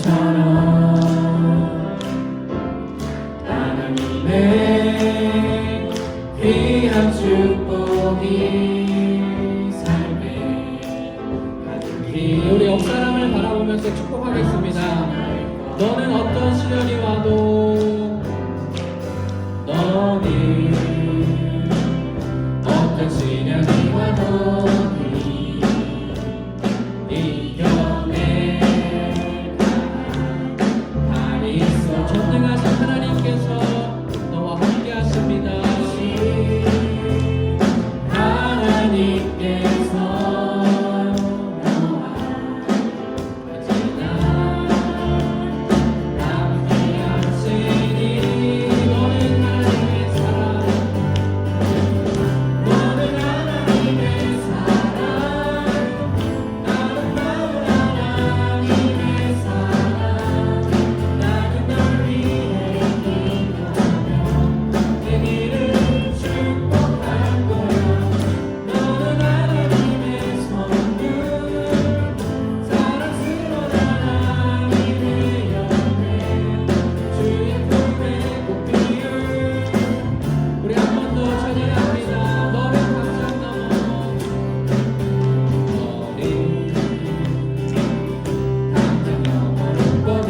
별빛처럼 하나님의 귀한 축복이 삶에 가득히. 우리 옆 사람을 바라보면서 축복하겠습니다. 너는 어떤 시련이 와도, 너는 어떤 시련이 와도 이겨낼 달이 있어. 전능하신 하나님께서 너와 함께 하십니다. 하나님께서 너와 함께 하시니 너는 하나님의 사랑, 너는 하나님의 사랑, 아름다운 하나님의 사랑. 나는 널 위해 기도하며 내 길을 축복할 거야. 너는 하나님의 선물, 사랑스러운 하나님의 열매, 주의 품에 꽃피울. 우리 한 번 더 찬양합니다. 너는 감정 넘어, 너는 감정 넘어거든.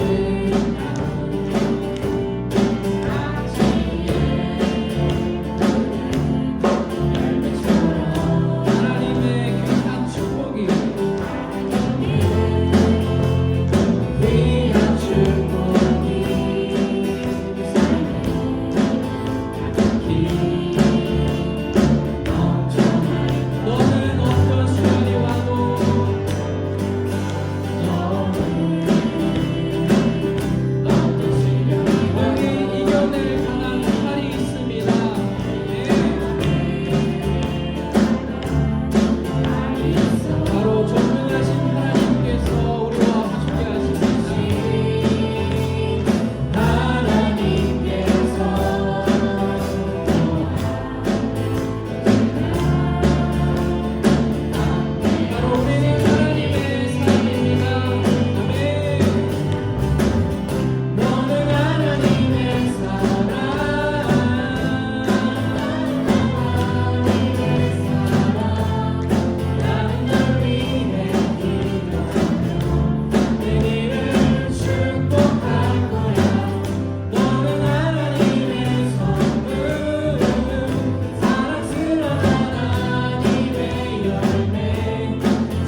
하나님의 귀한 축복이 귀한 축복이 삶에 가득히 넘쳐날. 너는 어떤 시련이 와도, 너는 어떤 시련이 너희 와도 이겨낼 강한 팔이 있습니다. 달이 있어. 바로 전능하신 하나님께서 우리와 함께 하십니다. 하나님께서 바로 우리는 하나님의 사랑입니다. 아멘. 너는 하나님의 사랑, 나는 널 위해 기도하며 내 길을 축복할 거야. 너는 하나님의 선물, 사랑스러운 하나님의 열매,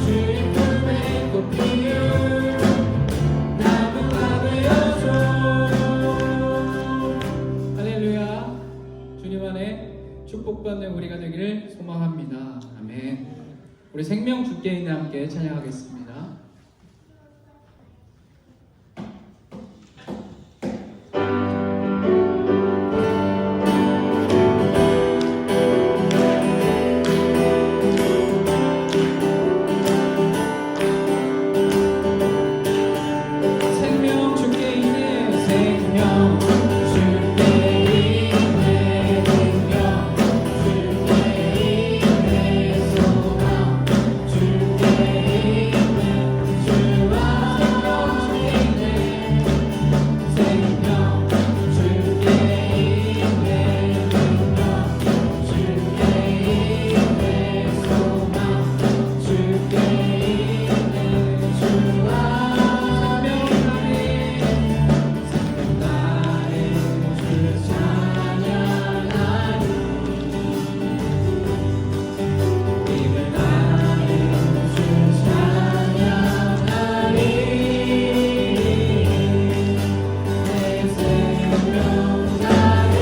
주의 품에 꽃피울 나무가 되어줘. 할렐루야. 주님 안에 축복받는 우리가 되기를 소망합니다. 아멘. 우리 생명 주께 있는 함께 찬양하겠습니다. 생명 주께 있네. 생명 주께 있네. 생명 주께 있네. 소망 주께 있네. 주와 생명 주께 있네. 생명 주께 있네. 생명 주께 있네. 소망 주께 있네. 주와 나의 주 찬양하리. 힘을 나의 주 찬양하리. 내 생명 다해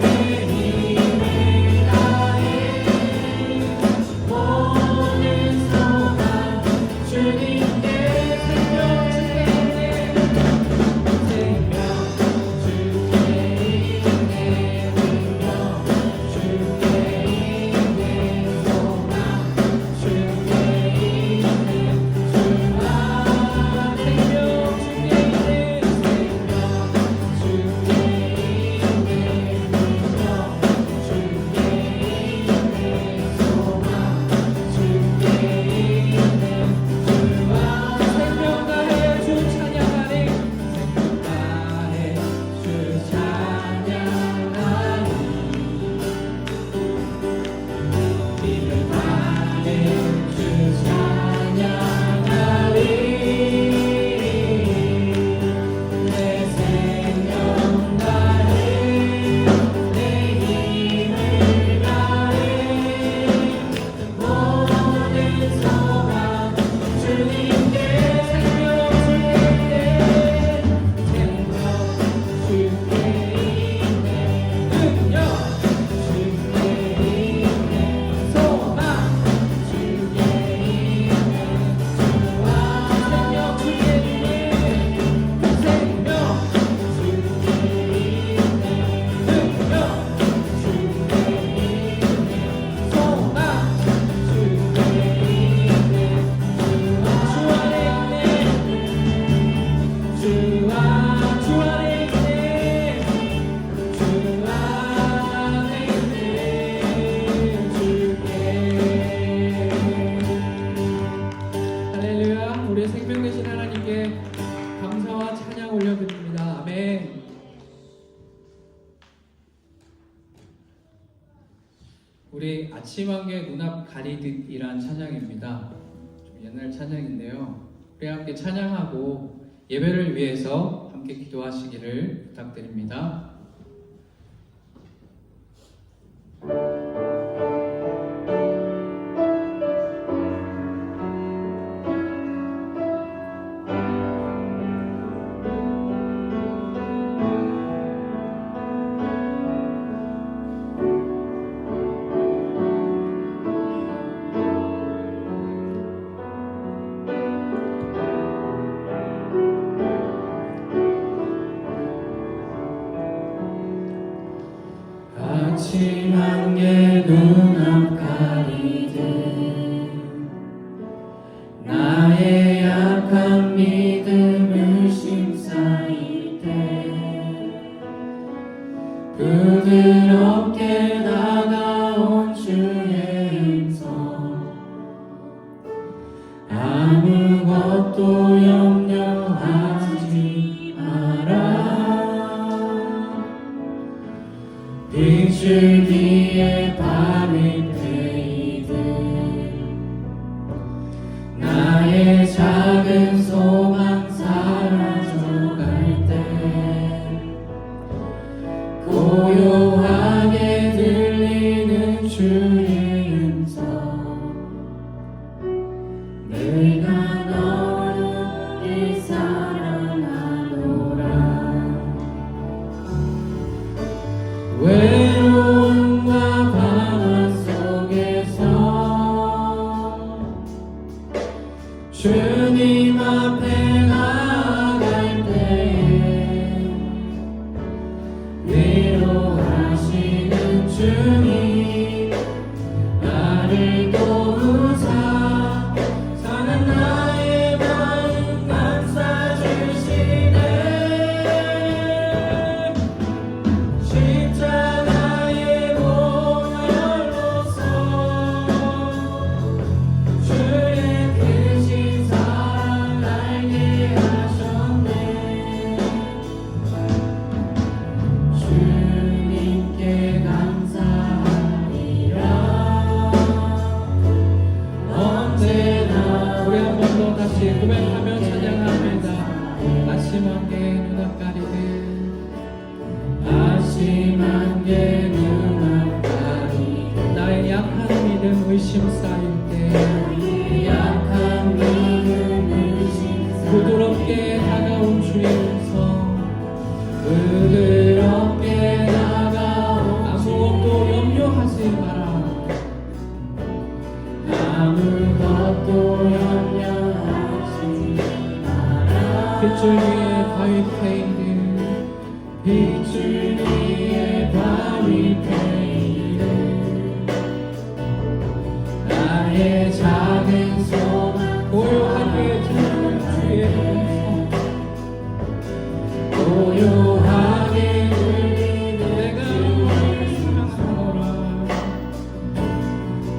내 힘을 다해 모든 소망 주님께 생명 주께 있네. 생명 주께 있네. 생명 주께 있네. 소망 주께 있네. 주와 생명 주께 있네. 생명 주께 있네. 생명 주께 있네. 소망 주께 있네. 주와 주님께 생명 주께 생명 주께 있네 능력 주께 있네 소망 주께 있네 주와 생명 주께 있네 생명 주께 있네 능력 주께 있네 소망 주께 있네 주 안에 있네 주 안에 있네 주 안에 있네 주께 할렐루야. 우리의 생명 되신 하나님께 감사와 찬양 올려드립니다. 아멘. 우리 아침 한개 눈앞 가리듯이란 찬양입니다. 좀 옛날 찬양인데요. 우리 함께 찬양하고 예배를 위해서 함께 기도하시기를 부탁드립니다. 아침 한개 눈앞 가리듯 나의 약한 믿음을 심사일 때 부드럽게 다가온 주의 음성 아무것도 염려하지 마라 비줄기에 밤이 패이듯 나의 작은 소망 사라져갈 때 고요하게 들리는 주의 음성 내가 너를 사랑하노라 외로움과 방황 속에서 주님 앞에 나아갈 때에 위로하시는 주님 나를 도우사 사는 나의 마음 감싸주시네 십자가의 보혈로서 주의 크신 사랑 알게 하셨네 주님께 감사하리라 언제나 우리 한 번 더 다시 고백하며 찬양합니다. 아침 한개 눈앞 가리듯 아침 한개 눈앞 가리듯 나의 약한 믿음 의심 쌓일 때 약한 믿음을 심사 부드럽게 다가온 주의 음성 부드럽게 다가온 아무것도 염려하지 마라 아무것도 염려하지 마라 빗줄 위에 바위 패이듯 빗줄 위에 바위 패이듯 나의 작은 소망 고요하게 들리는 주의 음성 고요하게 들리는 내가 주의 사랑하노라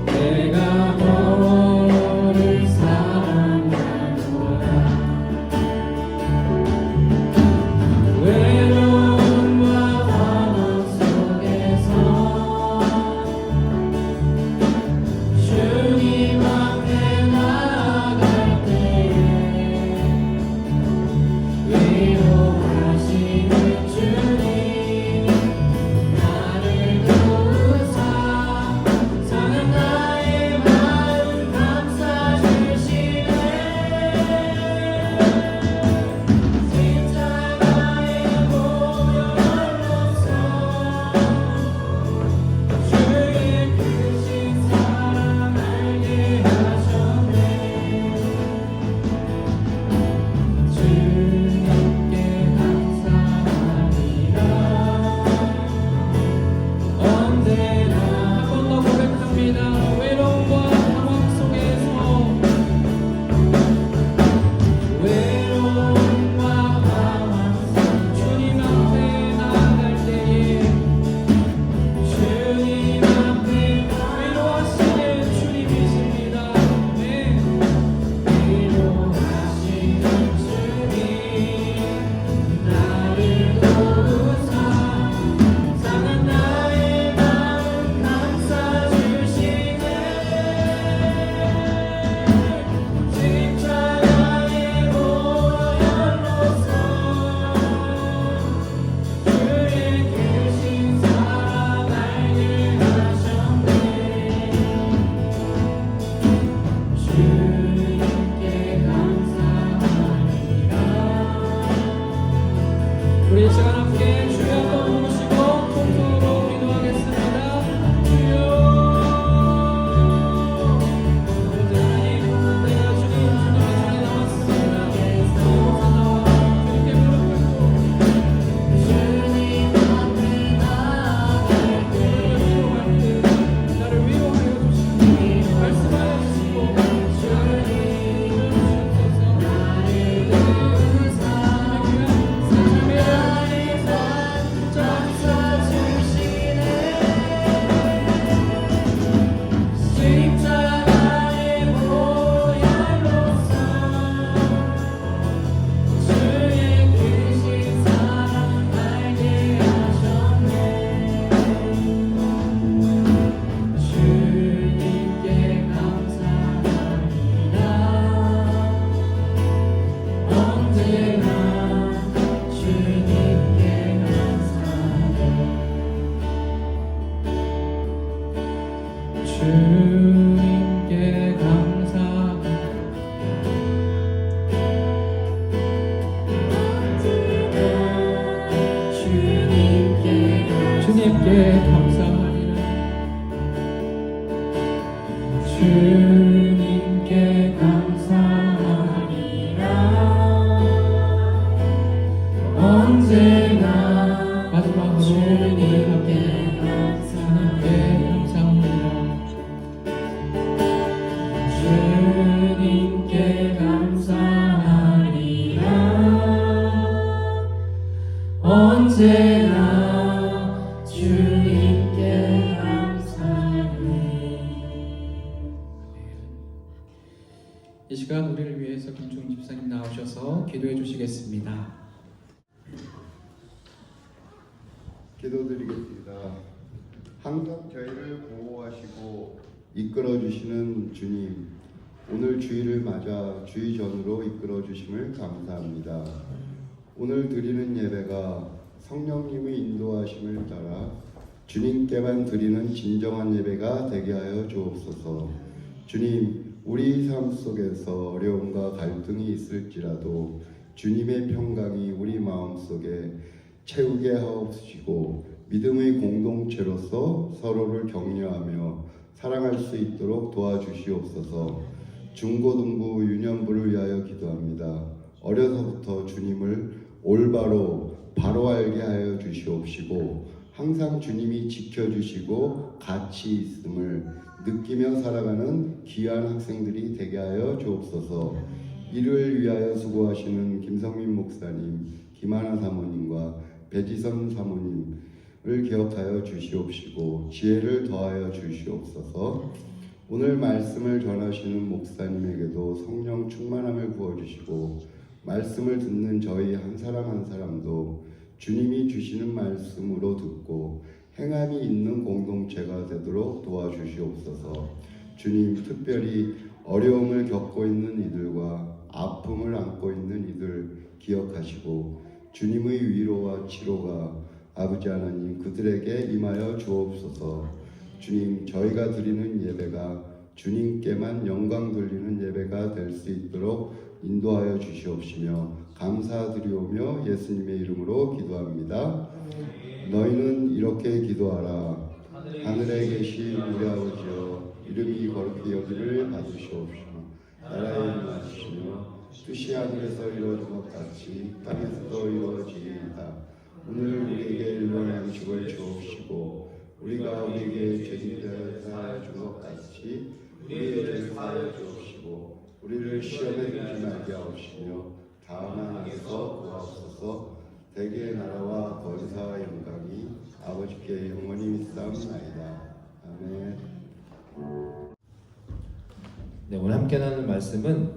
내가 너를 사랑하노라 외로움과 이 시간 함께 주여 한번 부르시고 통성으로 기도하겠습니다. 주여 아버지 하나님, 내가 주님의 손에 나왔습니다. 주님께 무릎 꿇고 주님 앞에 나아갈 때 나를 위로하여 주시고 말씀하여 주시고 십자가의 보혈로서 주의 크신 사랑 알게 하셨네. 주님께 감사합니다. 언제나 주님께 감사해. 주님께 감사. 주님께 감사합니다. 주님께 감사합니다. 언제나 마지막으로 주님께 주님께 감사합니다. 주님께 감사합니다. 언제나 주님께 감사해. 이 시간 우리를 위해서 김종 집사님 나오셔서 기도해 주시겠습니다. 기도드리겠습니다. 항상 저희를 보호하시고 이끌어 주시는 주님, 오늘 주일을 맞아 주의 전으로 이끌어 주심을 감사합니다. 오늘 드리는 예배가 성령님의 인도하심을 따라 주님께만 드리는 진정한 예배가 되게 하여 주옵소서. 주님, 우리 삶 속에서 어려움과 갈등이 있을지라도 주님의 평강이 우리 마음속에 채우게 하옵시고 믿음의 공동체로서 서로를 격려하며 사랑할 수 있도록 도와주시옵소서. 중고등부 유년부를 위하여 기도합니다. 어려서부터 주님을 올바로 바로 알게 하여 주시옵시고 항상 주님이 지켜주시고 같이 있음을 느끼며 살아가는 귀한 학생들이 되게 하여 주옵소서. 이를 위하여 수고하시는 김성민 목사님, 김하나 사모님과 배지선 사모님을 기억하여 주시옵시고 지혜를 더하여 주시옵소서. 오늘 말씀을 전하시는 목사님에게도 성령 충만함을 부어주시고 말씀을 듣는 저희 한 사람 한 사람도 주님이 주시는 말씀으로 듣고 행함이 있는 공동체가 되도록 도와주시옵소서. 주님, 특별히 어려움을 겪고 있는 이들과 아픔을 안고 있는 이들 기억하시고 주님의 위로와 치료가 아버지 하나님 그들에게 임하여 주옵소서. 주님, 저희가 드리는 예배가 주님께만 영광 돌리는 예배가 될 수 있도록 인도하여 주시옵시며 감사드리오며 예수님의 이름으로 기도합니다. 너희는 이렇게 기도하라. 하늘에 계신 우리 아버지여, 이름이 거룩히 여기를 받으시옵시며 나라의 임하시며 뜻이 하늘에서 이루어진 것 같이 땅에서도 이루어지이다. 오늘 우리에게 일용할 양식을 주옵시고 우리가 우리에게 죄짓을 사하여 준 것 같이 우리의 죄를 사하여 주옵시고 우리를 시험에 들지 말게 하옵시며 다만 악에서 구하옵소서. 대개의 나라와 권세와 영광이 아버지께 영원히 믿사옵나이다. 아멘. 네, 오늘 함께 나눌 말씀은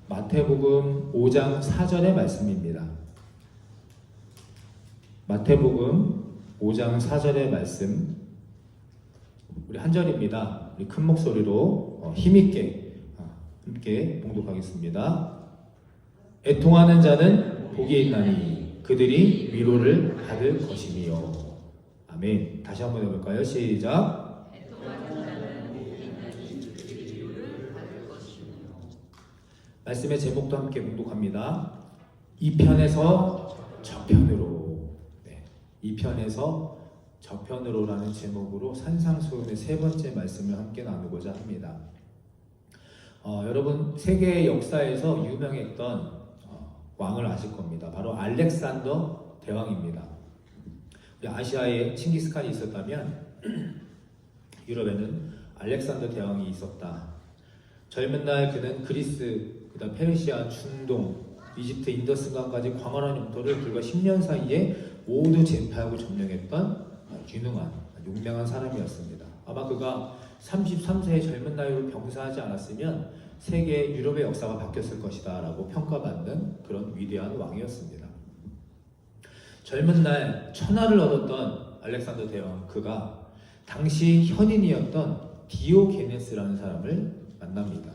마태복음 5장 4절의 말씀입니다. 마태복음 5장 4절의 말씀, 우리 한 절입니다. 우리 큰 목소리로 힘있게 함께 봉독하겠습니다. 애통하는 자는 복이 있나니 그들이 위로를 받을 것이니요. 아멘. 다시 한번 해볼까요? 시작. 말씀의 제목도 함께 봉독합니다. 이 편에서 저 편으로. 2편에서 저편으로라는 제목으로 산상수훈의 세 번째 말씀을 함께 나누고자 합니다. 여러분 세계 역사에서 유명했던 왕을 아실 겁니다. 바로 알렉산더 대왕입니다. 아시아에 칭기스칸이 있었다면 유럽에는 알렉산더 대왕이 있었다. 젊은 날 그는 그리스, 그다음 페르시아, 중동, 이집트, 인더스강까지 광활한 영토를 불과 10년 사이에 모두 제패하고 점령했던 유능한, 용맹한 사람이었습니다. 아마 그가 33세의 젊은 나이로 병사하지 않았으면 세계 유럽의 역사가 바뀌었을 것이다 라고 평가받는 그런 위대한 왕이었습니다. 젊은 날 천하를 얻었던 알렉산더 대왕, 그가 당시 현인이었던 디오게네스라는 사람을 만납니다.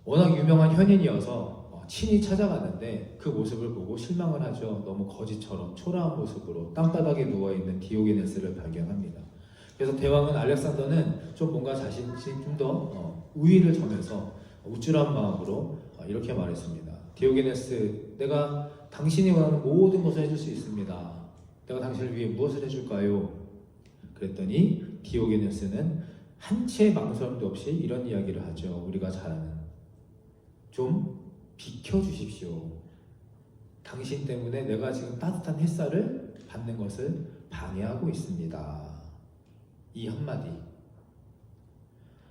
워낙 유명한 현인이어서 친히 찾아갔는데 그 모습을 보고 실망을 하죠. 너무 거지처럼 초라한 모습으로 땅바닥에 누워있는 디오게네스를 발견합니다. 그래서 대왕은 알렉산더는 좀 뭔가 자신이 좀 더 우위를 점해서 우쭐한 마음으로 이렇게 말했습니다. 디오게네스, 내가 당신이 원하는 모든 것을 해줄 수 있습니다. 내가 당신을 위해 무엇을 해줄까요? 그랬더니 디오게네스는 한치의 망설임도 없이 이런 이야기를 하죠. 우리가 잘 아는, 좀 비켜주십시오. 당신 때문에 내가 지금 따뜻한 햇살을 받는 것을 방해하고 있습니다. 이 한마디.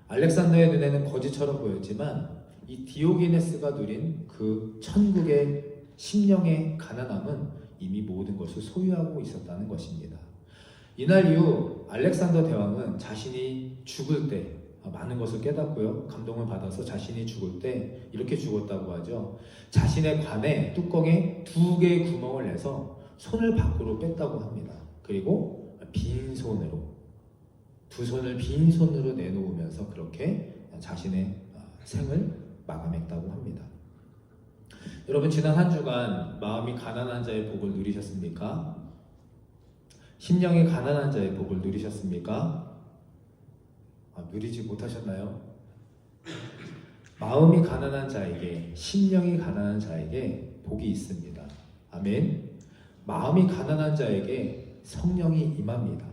알렉산더의 눈에는 거지처럼 보였지만 이 디오게네스가 누린 그 천국의 심령의 가난함은 이미 모든 것을 소유하고 있었다는 것입니다. 이날 이후 알렉산더 대왕은 자신이 죽을 때 많은 것을 깨닫고요, 감동을 받아서 자신이 죽을 때 이렇게 죽었다고 하죠. 자신의 관에 뚜껑에 2개의 구멍을 내서 손을 밖으로 뺐다고 합니다. 그리고 빈손으로, 2손을 빈손으로 내놓으면서 그렇게 자신의 생을 마감했다고 합니다. 여러분, 지난 한 주간 마음이 가난한 자의 복을 누리셨습니까? 심령이 가난한 자의 복을 누리셨습니까? 누리지 못하셨나요? 마음이 가난한 자에게, 심령이 가난한 자에게 복이 있습니다. 아멘. 마음이 가난한 자에게 성령이 임합니다.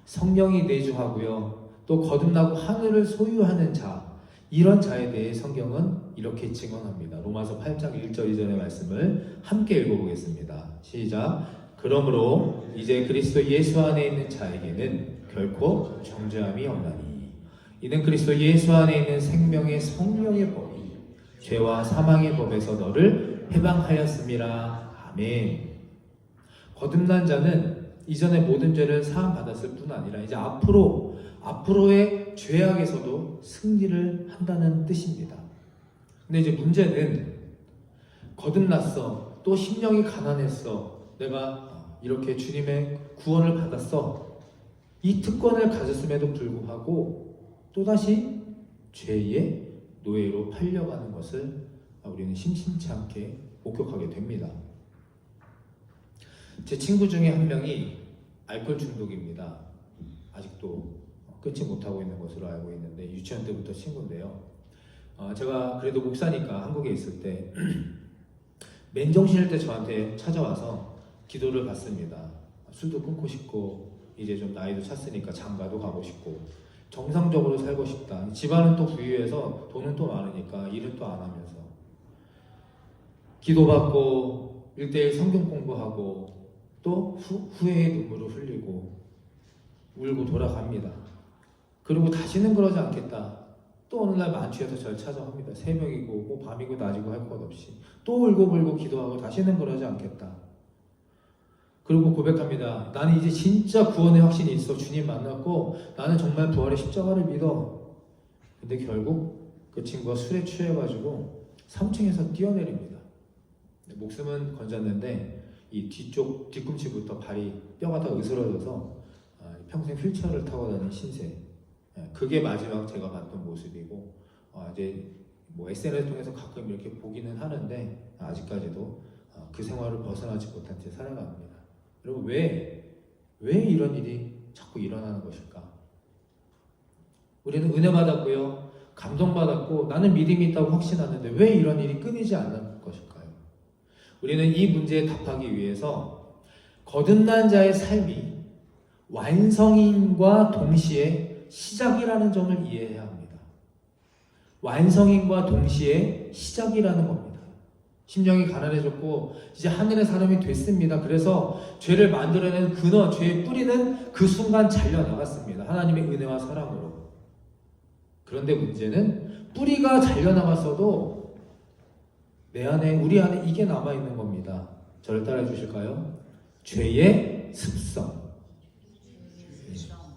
성령이 내주하고요, 또 거듭나고 하늘을 소유하는 자, 이런 자에 대해 성경은 이렇게 증언합니다. 로마서 8장 1절 2절의 말씀을 함께 읽어보겠습니다. 시작. 그러므로 이제 그리스도 예수 안에 있는 자에게는 결코 정죄함이 없나니 이는 그리스도 예수 안에 있는 생명의 성령의 법이 죄와 사망의 법에서 너를 해방하였음이라. 아멘. 거듭난 자는 이전의 모든 죄를 사함받았을 뿐 아니라 이제 앞으로의 죄악에서도 승리를 한다는 뜻입니다. 근데 이제 문제는 거듭났어, 또 심령이 가난했어, 내가 이렇게 주님의 구원을 받았어, 이 특권을 가졌음에도 불구하고 또다시 죄의 노예로 팔려가는 것을 우리는 심심치 않게 목격하게 됩니다. 제 친구 중에 한 명이 알코올 중독입니다. 아직도 끊지 못하고 있는 것으로 알고 있는데, 유치원 때부터 친구인데요. 제가 그래도 목사니까 한국에 있을 때 맨정신일 때 저한테 찾아와서 기도를 받습니다. 술도 끊고 싶고 이제 좀 나이도 찼으니까 장가도 가고 싶고 정상적으로 살고 싶다. 집안은 또 부유해서 돈은 또 많으니까 일은 또 안 하면서 기도받고 1:1 성경 공부하고 또 후회의 눈물을 흘리고 울고 돌아갑니다. 그리고 다시는 그러지 않겠다. 또 어느 날 만취해서 저를 찾아옵니다. 새벽이고 뭐 밤이고 낮이고 할 것 없이 또 울고불고 기도하고 다시는 그러지 않겠다. 그리고 고백합니다. 나는 이제 진짜 구원의 확신이 있어. 주님 만났고 나는 정말 부활의 십자가를 믿어. 근데 결국 그 친구가 술에 취해가지고 3층에서 뛰어내립니다. 목숨은 건졌는데 이 뒤꿈치부터 발이 뼈가 다 으스러져서 평생 휠체어를 타고 다니는 신세. 그게 마지막 제가 봤던 모습이고, 이제 뭐 SNS 통해서 가끔 이렇게 보기는 하는데 아직까지도 그 생활을 벗어나지 못한 채 살아갑니다. 여러분, 왜 이런 일이 자꾸 일어나는 것일까? 우리는 은혜 받았고요, 감동 받았고 나는 믿음이 있다고 확신하는데 왜 이런 일이 끊이지 않는 것일까요? 우리는 이 문제에 답하기 위해서 거듭난 자의 삶이 완성인과 동시에 시작이라는 점을 이해해야 합니다. 완성인과 동시에 시작이라는 겁니다. 심령이 가난해졌고 이제 하늘의 사람이 됐습니다. 그래서 죄를 만들어내는 근원, 죄의 뿌리는 그 순간 잘려나갔습니다. 하나님의 은혜와 사랑으로. 그런데 문제는 뿌리가 잘려나갔어도 내 안에, 우리 안에 이게 남아있는 겁니다. 저를 따라해 주실까요? 죄의 습성.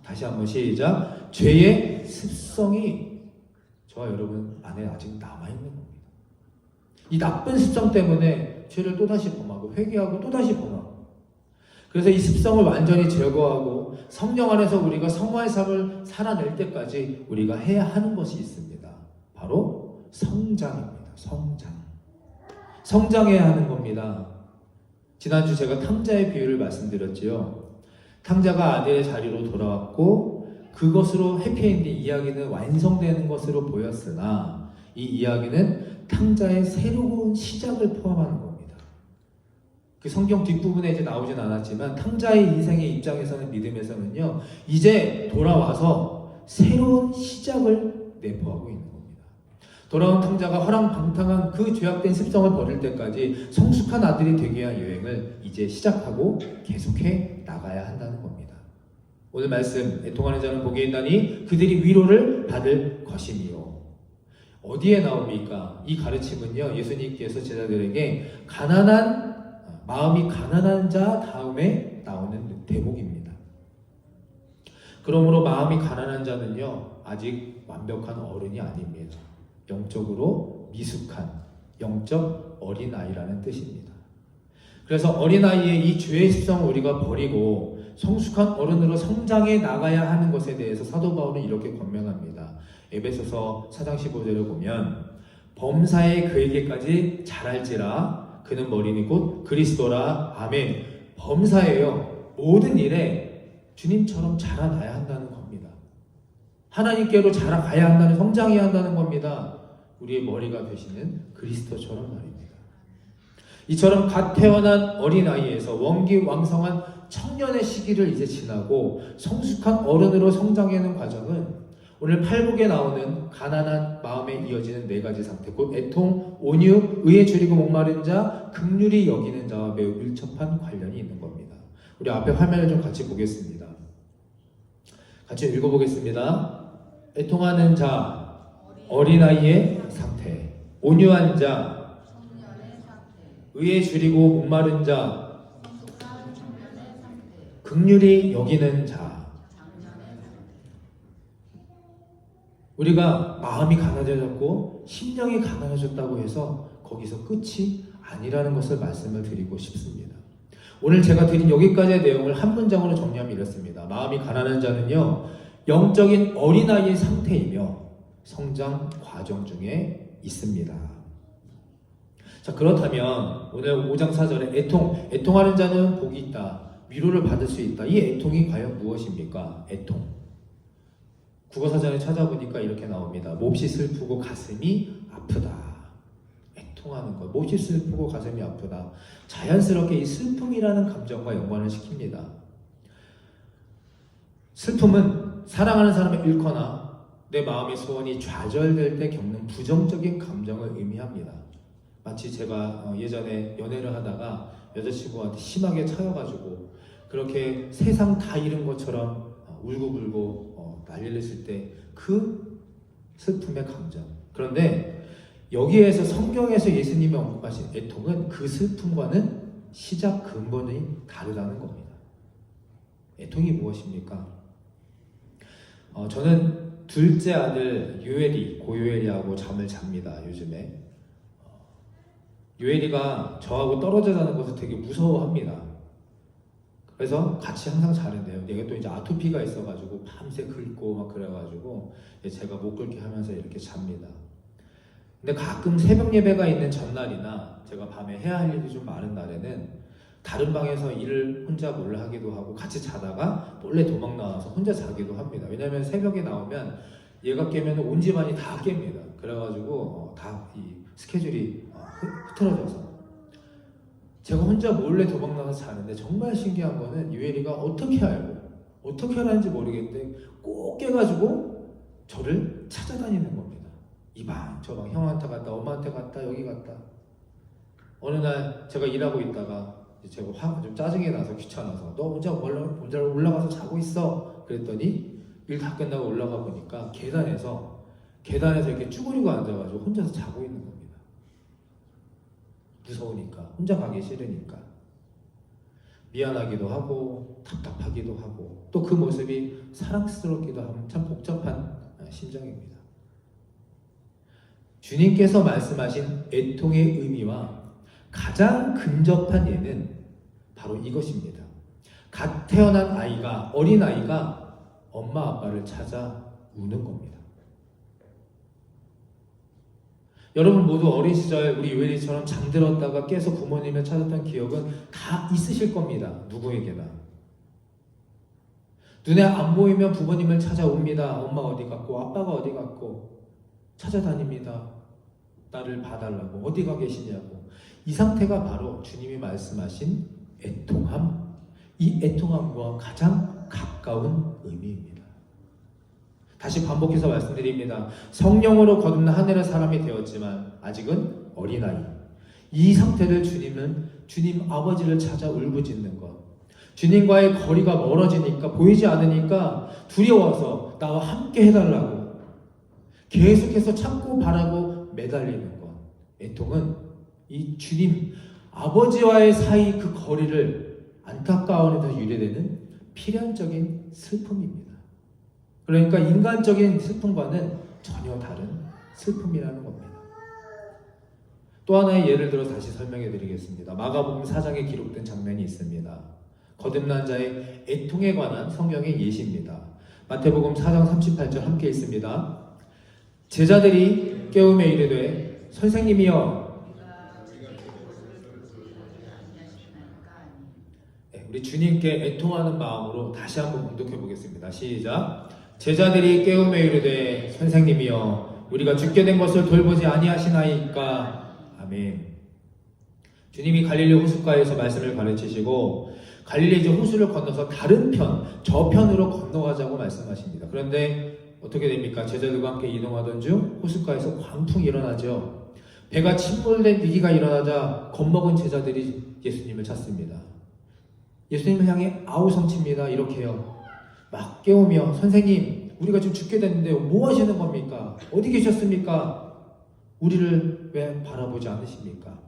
다시 한번 시작. 죄의 습성이 저와 여러분 안에 아직 남아있는 겁니다. 이 나쁜 습성 때문에 죄를 또다시 범하고 회개하고 또다시 범하고, 그래서 이 습성을 완전히 제거하고 성령 안에서 우리가 성화의 삶을 살아낼 때까지 우리가 해야 하는 것이 있습니다. 바로 성장입니다. 성장해야 하는 겁니다. 지난주 제가 탕자의 비유를 말씀드렸지요. 탕자가 아들의 자리로 돌아왔고 그것으로 해피엔딩, 이야기는 완성되는 것으로 보였으나 이 이야기는 탕자의 새로운 시작을 포함하는 겁니다. 그 성경 뒷부분에 이제 나오진 않았지만 탕자의 인생의 입장에서는, 믿음에서는요, 이제 돌아와서 새로운 시작을 내포하고 있는 겁니다. 돌아온 탕자가 허랑방탕한 그 죄악된 습성을 버릴 때까지 성숙한 아들이 되기 위한 여행을 이제 시작하고 계속해 나가야 한다는 겁니다. 오늘 말씀, 애통하는 자는 복이 있나니 그들이 위로를 받을 것이니요. 어디에 나옵니까? 이 가르침은요, 예수님께서 제자들에게 마음이 가난한 자 다음에 나오는 대목입니다. 그러므로 마음이 가난한 자는요, 아직 완벽한 어른이 아닙니다. 영적으로 미숙한 영적 어린아이라는 뜻입니다. 그래서 어린아이의 이 죄의 습성을 우리가 버리고 성숙한 어른으로 성장해 나가야 하는 것에 대해서 사도 바울은 이렇게 권면합니다. 에베소서 4장 15절을 보면 범사에 그에게까지 자랄지라 그는 머리니 곧 그리스도라. 아멘. 범사예요. 모든 일에 주님처럼 자라나야 한다는 겁니다. 하나님께로 자라가야 한다는, 성장해야 한다는 겁니다. 우리의 머리가 되시는 그리스도처럼 말입니다. 이처럼 갓 태어난 어린아이에서 원기왕성한 청년의 시기를 이제 지나고 성숙한 어른으로 성장하는 과정은 오늘 팔복에 나오는 가난한 마음에 이어지는 네 가지 상태, 곧 애통, 온유, 의에 줄이고 목마른 자, 긍휼히 여기는 자와 매우 밀접한 관련이 있는 겁니다. 우리 앞에 화면을 좀 같이 보겠습니다. 같이 읽어보겠습니다. 애통하는 자, 어린아이의 상태, 온유한 자, 의에 줄이고 목마른 자, 긍휼히 여기는 자. 우리가 마음이 가난해졌고 심령이 가난해졌다고 해서 거기서 끝이 아니라는 것을 말씀을 드리고 싶습니다. 오늘 제가 드린 여기까지의 내용을 한 문장으로 정리하면 이렇습니다. 마음이 가난한 자는요, 영적인 어린아이의 상태이며 성장 과정 중에 있습니다. 자, 그렇다면 오늘 5장 4절에 애통하는 자는 복이 있다, 위로를 받을 수 있다. 이 애통이 과연 무엇입니까? 애통. 국어사전에 찾아보니까 이렇게 나옵니다. 몹시 슬프고 가슴이 아프다. 애통하는 것, 몹시 슬프고 가슴이 아프다. 자연스럽게 이 슬픔이라는 감정과 연관을 시킵니다. 슬픔은 사랑하는 사람을 잃거나 내 마음의 소원이 좌절될 때 겪는 부정적인 감정을 의미합니다. 마치 제가 예전에 연애를 하다가 여자친구한테 심하게 차여가지고 그렇게 세상 다 잃은 것처럼 울고불고 난리를 했을 때 그 슬픔의 감정. 그런데 여기에서 성경에서 예수님이 언급하신 애통은 그 슬픔과는 시작 근본이 다르다는 겁니다. 애통이 무엇입니까? 저는 둘째 아들 고요엘이하고 잠을 잡니다. 요즘에 요엘이가 저하고 떨어져 자는 것을 되게 무서워합니다. 그래서 같이 항상 자는데요. 얘가 또 이제 아토피가 있어가지고 밤새 긁고 막 그래가지고 제가 못 긁게 하면서 이렇게 잡니다. 근데 가끔 새벽 예배가 있는 전날이나 제가 밤에 해야 할 일이 좀 많은 날에는 다른 방에서 일을 혼자 몰래 하기도 하고 같이 자다가 몰래 도망 나와서 혼자 자기도 합니다. 왜냐하면 새벽에 나오면 얘가 깨면 온 집안이 다 깹니다. 그래가지고 다 이 스케줄이 흐트러져서 제가 혼자 몰래 도망나서 자는데 정말 신기한 거는 유엘이가 어떻게 알고 어떻게 하는지 모르겠는데 꼭 깨가지고 저를 찾아다니는 겁니다. 이 방 저 방 형한테 갔다 엄마한테 갔다 여기 갔다. 어느 날 제가 일하고 있다가 제가 좀 짜증이 나서 귀찮아서 너 혼자 올라가서 자고 있어 그랬더니 일 다 끝나고 올라가 보니까 계단에서 이렇게 쭈그리고 앉아가지고 혼자서 자고 있는 겁니다. 무서우니까 혼자 가기 싫으니까 미안하기도 하고 답답하기도 하고 또 그 모습이 사랑스럽기도 하고 참 복잡한 심정입니다. 주님께서 말씀하신 애통의 의미와 가장 근접한 예는 바로 이것입니다. 갓 태어난 아이가 어린 아이가 엄마 아빠를 찾아 우는 겁니다. 여러분 모두 어린 시절 우리 요엘이처럼 잠들었다가 깨서 부모님을 찾았던 기억은 다 있으실 겁니다. 누구에게나. 눈에 안 보이면 부모님을 찾아옵니다. 엄마 어디 갔고 아빠가 어디 갔고 찾아다닙니다. 나를 봐달라고 어디가 계시냐고. 이 상태가 바로 주님이 말씀하신 애통함, 이 애통함과 가장 가까운 의미입니다. 다시 반복해서 말씀드립니다. 성령으로 거듭난 하늘의 사람이 되었지만 아직은 어린아이. 이 상태를 주님 아버지를 찾아 울부짖는 것. 주님과의 거리가 멀어지니까 보이지 않으니까 두려워서 나와 함께 해달라고 계속해서 참고 바라고 매달리는 것. 애통은 이 주님 아버지와의 사이 그 거리를 안타까워해서 유래되는 필연적인 슬픔입니다. 그러니까 인간적인 슬픔과는 전혀 다른 슬픔이라는 겁니다. 또 하나의 예를 들어 다시 설명해 드리겠습니다. 마가복음 4장에 기록된 장면이 있습니다. 거듭난 자의 애통에 관한 성경의 예시입니다. 마태복음 4장 38절 함께 있습니다. 제자들이 깨우며 이르되 선생님이여. 우리 주님께 애통하는 마음으로 다시 한번 공독해 보겠습니다. 시작. 제자들이 깨우며 이르되 선생님이여 우리가 죽게 된 것을 돌보지 아니하시나이까. 아멘. 주님이 갈릴리 호숫가에서 말씀을 가르치시고 갈릴리 이제 호수를 건너서 다른 편, 저편으로 건너가자고 말씀하십니다. 그런데 어떻게 됩니까? 제자들과 함께 이동하던 중 호숫가에서 광풍이 일어나죠. 배가 침몰된 위기가 일어나자 겁먹은 제자들이 예수님을 찾습니다. 예수님을 향해 아우성칩니다. 이렇게요. 막 깨우며 선생님 우리가 지금 죽게 됐는데요. 뭐 하시는 겁니까? 어디 계셨습니까? 우리를 왜 바라보지 않으십니까?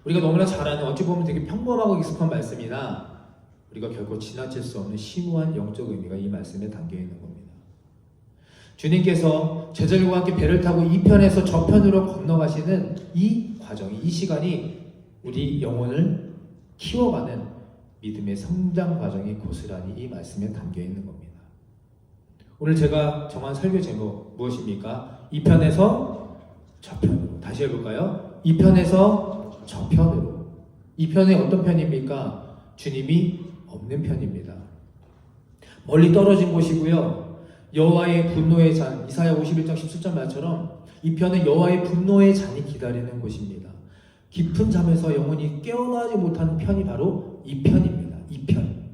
우리가 너무나 잘 아는 어찌 보면 되게 평범하고 익숙한 말씀이나 우리가 결코 지나칠 수 없는 심오한 영적 의미가 이 말씀에 담겨 있는 겁니다. 주님께서 제자들과 함께 배를 타고 이 편에서 저 편으로 건너가시는 이 과정이 이 시간이 우리 영혼을 키워가는 믿음의 성장 과정이 고스란히 이 말씀에 담겨 있는 겁니다. 오늘 제가 정한 설교 제목 무엇입니까? 이 편에서 저 편으로. 다시 해볼까요? 이 편에서 저 편으로. 이 편이 어떤 편입니까? 주님이 없는 편입니다. 멀리 떨어진 곳이고요. 여호와의 분노의 잔, 이사야 51장 17절 말처럼 이 편은 여호와의 분노의 잔이 기다리는 곳입니다. 깊은 잠에서 영혼이 깨어나지 못하는 편이 바로 이 편입니다. 이 편.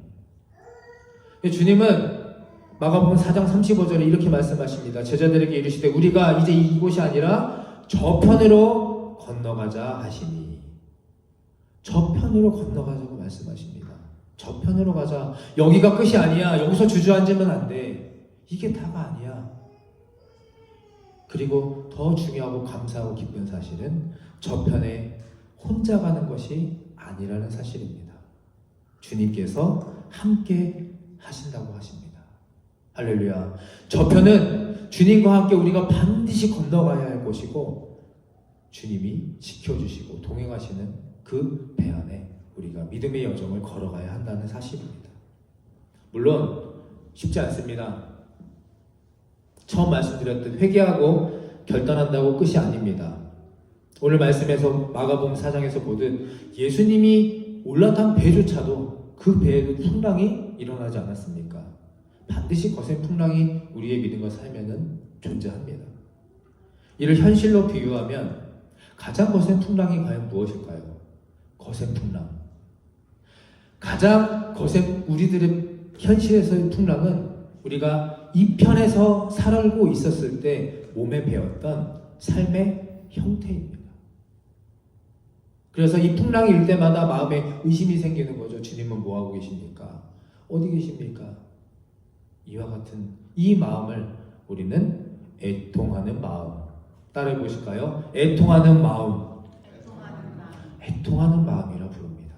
주님은 마가복음 4장 35절에 이렇게 말씀하십니다. 제자들에게 이르시되 우리가 이제 이곳이 아니라 저편으로 건너가자 하시니. 저편으로 건너가자고 말씀하십니다. 저편으로 가자. 여기가 끝이 아니야. 여기서 주저앉으면 안 돼. 이게 다가 아니야. 그리고 더 중요하고 감사하고 기쁜 사실은 저편에 혼자 가는 것이 아니라는 사실입니다. 주님께서 함께 하신다고 하십니다. 할렐루야. 저편은 주님과 함께 우리가 반드시 건너가야 할 곳이고 주님이 지켜주시고 동행하시는 그 배 안에 우리가 믿음의 여정을 걸어가야 한다는 사실입니다. 물론 쉽지 않습니다. 처음 말씀드렸듯 회개하고 결단한다고 끝이 아닙니다. 오늘 말씀에서 마가복음 4장에서 보듯 예수님이 올라탄 배조차도 그 배에도 풍랑이 일어나지 않았습니까? 반드시 거센 풍랑이 우리의 믿음과 삶에는 존재합니다. 이를 현실로 비유하면 가장 거센 풍랑이 과연 무엇일까요? 거센 풍랑. 가장 거센 우리들의 현실에서의 풍랑은 우리가 이 편에서 살고 있었을 때 몸에 배웠던 삶의 형태입니다. 그래서 이 풍랑이 일 때마다 마음에 의심이 생기는 거죠. 주님은 뭐하고 계십니까? 어디 계십니까? 이와 같은 이 마음을 우리는 애통하는 마음. 따라해 보실까요? 애통하는 마음. 애통하는 마음이라 부릅니다.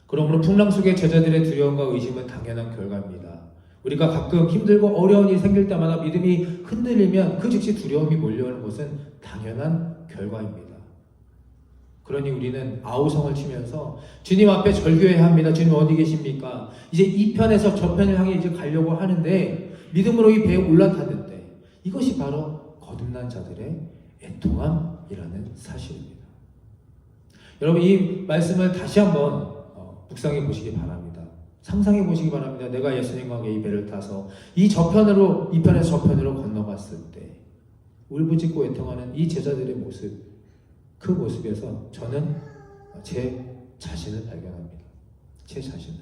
그러므로 풍랑 속의 제자들의 두려움과 의심은 당연한 결과입니다. 우리가 가끔 힘들고 어려운 일이 생길 때마다 믿음이 흔들리면 그 즉시 두려움이 몰려오는 것은 당연한 결과입니다. 그러니 우리는 아우성을 치면서 주님 앞에 절규해야 합니다. 주님 어디 계십니까? 이제 이 편에서 저 편을 향해 이제 가려고 하는데 믿음으로 이 배에 올라탔는데 이것이 바로 거듭난 자들의 애통함이라는 사실입니다. 여러분 이 말씀을 다시 한번 묵상해 보시기 바랍니다. 상상해 보시기 바랍니다. 내가 예수님과 함께 이 배를 타서 이 저편으로 이 편에서 저편으로 건너갔을 때 울부짖고 애통하는 이 제자들의 모습, 그 모습에서 저는 제 자신을 발견합니다. 제 자신을.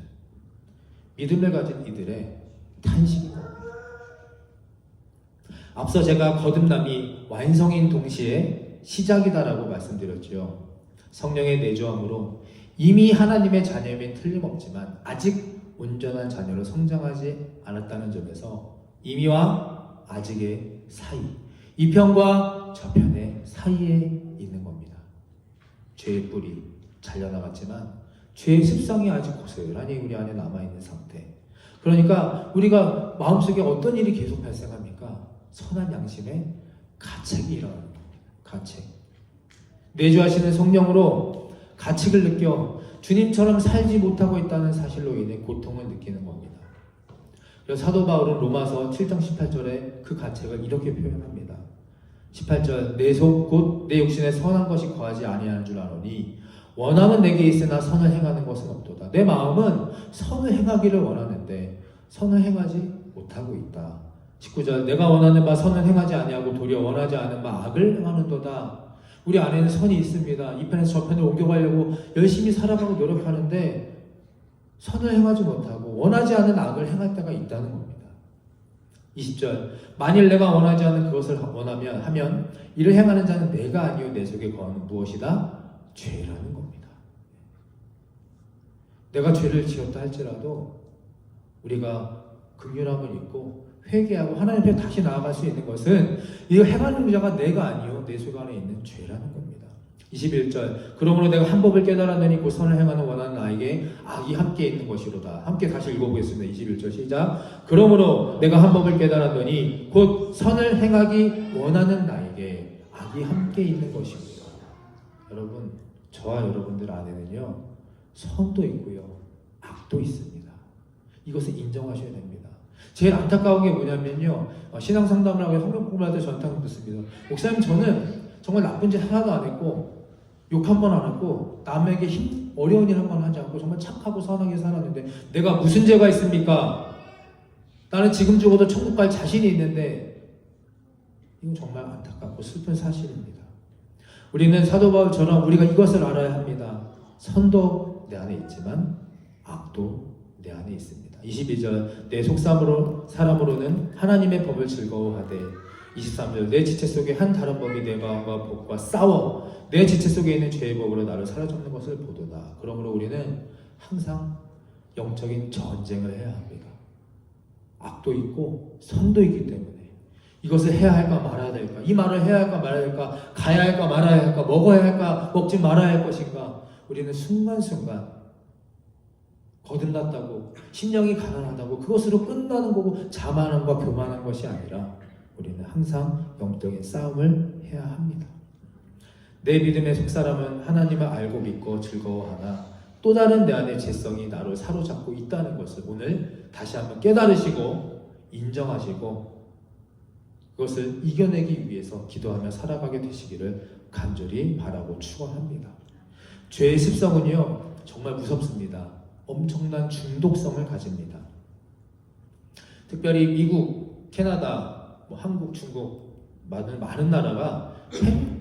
믿음을 가진 이들의 탄식인 겁니다. 앞서 제가 거듭남이 완성인 동시에 시작이다라고 말씀드렸죠. 성령의 내주함으로 이미 하나님의 자녀임은 틀림없지만 아직 온전한 자녀로 성장하지 않았다는 점에서 이미와 아직의 사이, 이 편과 저편의 사이에 있는 겁니다. 죄의 뿌리 잘려나갔지만 죄의 습성이 아직 고스란히 우리 안에 남아있는 상태. 그러니까 우리가 마음속에 어떤 일이 계속 발생합니까? 선한 양심의 가책이 일어나는 겁니다. 가책. 내주하시는 성령으로 가책을 느껴 주님처럼 살지 못하고 있다는 사실로 인해 고통을 느끼는 겁니다. 그래서 사도 바울은 로마서 7장 18절에 그 가책을 이렇게 표현합니다. 18절 내 속 곧 내 육신에 선한 것이 거하지 아니하는 줄 아노니 원함은 내게 있으나 선을 행하는 것은 없도다. 내 마음은 선을 행하기를 원하는데 선을 행하지 못하고 있다. 19절 내가 원하는 바 선을 행하지 아니하고 도리어 원하지 않은 바 악을 행하는도다. 우리 안에는 선이 있습니다. 이 편에서 저 편으로 옮겨가려고 열심히 살아가고 노력하는데 선을 행하지 못하고 원하지 않은 악을 행할 때가 있다는 겁니다. 20절 만일 내가 원하지 않는 그것을 하면 이를 행하는 자는 내가 아니요 내 속에 거하는 무엇이다? 죄라는 겁니다. 내가 죄를 지었다 할지라도 우리가 긍휼함을 입고 회개하고 하나님 앞에 다시 나아갈 수 있는 것은 이거 행하는 자가 내가 아니요 내 속 안에 있는 죄라는 겁니다. 21절 그러므로 내가 한 법을 깨달았느니 곧 선을 행하는 원하는 나에게 악이 함께 있는 것이로다. 함께 다시 읽어보겠습니다. 21절 시작. 그러므로 내가 한 법을 깨달았느니 곧 선을 행하기 원하는 나에게 악이 함께 있는 것이로다. 여러분 저와 여러분들 안에는요 선도 있고요 악도 있습니다. 이것을 인정하셔야 됩니다. 제일 안타까운 게 뭐냐면요 신앙 상담을 하고 성경 공부할 때 전탕 듣습니다. 목사님 저는 정말 나쁜 짓 하나도 안 했고 욕 한 번 안 했고 남에게 어려운 일 한 번 하지 않고 정말 착하고 선하게 살았는데 내가 무슨 죄가 있습니까? 나는 지금 죽어도 천국 갈 자신이 있는데 이건 정말 안타깝고 슬픈 사실입니다. 우리는 사도 바울처럼 우리가 이것을 알아야 합니다. 선도 내 안에 있지만 악도 내 안에 있습니다. 22절 내 사람으로는 하나님의 법을 즐거워하되 23절 내 지체 속에 한 다른 법이 내 마음과 법과 싸워 내 지체 속에 있는 죄의 법으로 나를 사로잡는 것을 보도다. 그러므로 우리는 항상 영적인 전쟁을 해야 합니다. 악도 있고 선도 있기 때문에 이것을 해야 할까 말아야 될까, 이 말을 해야 할까 말아야 될까, 가야 할까 말아야 할까, 먹어야 할까 먹지 말아야 할 것인가. 우리는 순간순간 거듭났다고 심령이 가난하다고 그것으로 끝나는 거고 자만함과 교만한 것이 아니라 우리는 항상 영적인 싸움을 해야 합니다. 내 믿음의 속사람은 하나님을 알고 믿고 즐거워하나 또 다른 내 안의 죄성이 나를 사로잡고 있다는 것을 오늘 다시 한번 깨달으시고 인정하시고 그것을 이겨내기 위해서 기도하며 살아가게 되시기를 간절히 바라고 축원합니다. 죄의 습성은요 정말 무섭습니다. 엄청난 중독성을 가집니다. 특별히 미국, 캐나다, 한국, 중국 많은 나라가